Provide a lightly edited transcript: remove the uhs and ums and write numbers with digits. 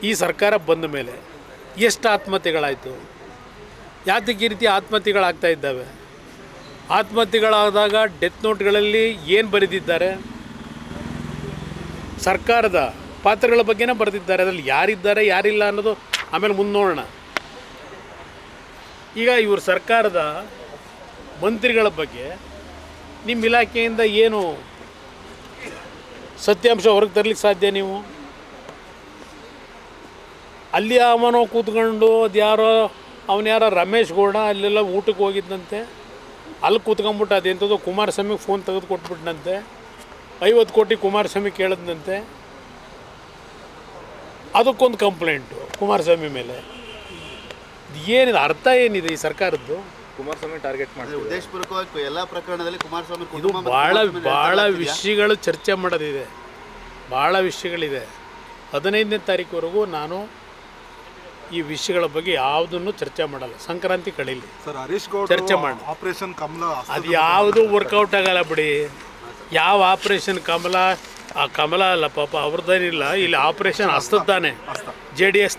ಈ ಸರ್ಕಾರ ಬಂದ ಮೇಲೆ ಎಷ್ಟು ಆತ್ಮಹತ್ಯೆಗಳಾಯಿತು? ಯಾತಕ್ಕೆ ಈ ರೀತಿ ಆತ್ಮಹತ್ಯೆಗಳಾಗ್ತಾ ಇದ್ದಾವೆ? ಆತ್ಮಹತ್ಯೆಗಳಾದಾಗ ಡೆತ್ ನೋಟ್ಗಳಲ್ಲಿ ಏನು ಬರೆದಿದ್ದಾರೆ? ಸರ್ಕಾರದ ಪಾತ್ರಗಳ ಬಗ್ಗೆನೇ ಬರೆದಿದ್ದಾರೆ. ಅದರಲ್ಲಿ ಯಾರಿದ್ದಾರೆ ಯಾರಿಲ್ಲ ಅನ್ನೋದು ಆಮೇಲೆ ಮುಂದೆ ನೋಡೋಣ. ಈಗ ಇವರು ಸರ್ಕಾರದ ಮಂತ್ರಿಗಳ ಬಗ್ಗೆ ನಿಮ್ಮ ಇಲಾಖೆಯಿಂದ ಏನು ಸತ್ಯಾಂಶ ಹೊರಗೆ ತರಲಿಕ್ಕೆ ಸಾಧ್ಯ? ನೀವು ಅಲ್ಲಿ ಅವನೋ ಕೂತ್ಕೊಂಡು ಅದು ಯಾರೋ ರಮೇಶ್ ಗೌಡ ಅಲ್ಲೆಲ್ಲ ಊಟಕ್ಕೆ ಹೋಗಿದ್ದಂತೆ, ಅಲ್ಲಿ ಕೂತ್ಕೊಂಡ್ಬಿಟ್ಟು ಅದೆಂಥದ್ದು ಕುಮಾರಸ್ವಾಮಿಗೆ ಫೋನ್ ತೆಗೆದು ಕೊಟ್ಬಿಟ್ಟನಂತೆ, 50 ಕೋಟಿ ಕುಮಾರಸ್ವಾಮಿ ಕೇಳಿದಂತೆ, ಅದಕ್ಕೊಂದು ಕಂಪ್ಲೇಂಟು ಕುಮಾರಸ್ವಾಮಿ ಮೇಲೆ. ಏನಿದೆ ಅರ್ಥ ಏನಿದೆ ಈ ಸರ್ಕಾರದ್ದು? ಕುಮಾರಸ್ವಾಮಿ ಟಾರ್ಗೆಟ್ ಮಾಡಿ ಉದ್ದೇಶಪೂರ್ವಕವಾಗಿ ಎಲ್ಲ ಪ್ರಕರಣದಲ್ಲಿ ಕುಮಾರಸ್ವಾಮಿ ಇದು ಭಾಳ ವಿಷಯಗಳು ಚರ್ಚೆ ಮಾಡೋದಿದೆ, ಭಾಳ ವಿಷಯಗಳಿದೆ. 15ನೇ ತಾರೀಕುವರೆಗೂ ನಾನು ಈ ವಿಷಯಗಳ ಬಗ್ಗೆ ಯಾವುದನ್ನು ಚರ್ಚೆ ಮಾಡಲ್ಲ. ಸಂಕ್ರಾಂತಿ ಕಳೀಲಿ ಚರ್ಚೆ ಮಾಡಿ. ಆಪರೇಷನ್ ಕಮಲ ಅದು ಯಾವುದು ವರ್ಕೌಟ್ ಆಗಲ್ಲ ಬಿಡಿ. ಯಾವ ಆಪರೇಷನ್ ಕಮಲ? ಆ ಕಮಲ ಅಲ್ಲ ಪಾಪ, ಅವ್ರದ್ದೇನಿಲ್ಲ. ಇಲ್ಲಿ ಆಪರೇಷನ್ ಹಸ್ತದ್ದಾನೆ JDS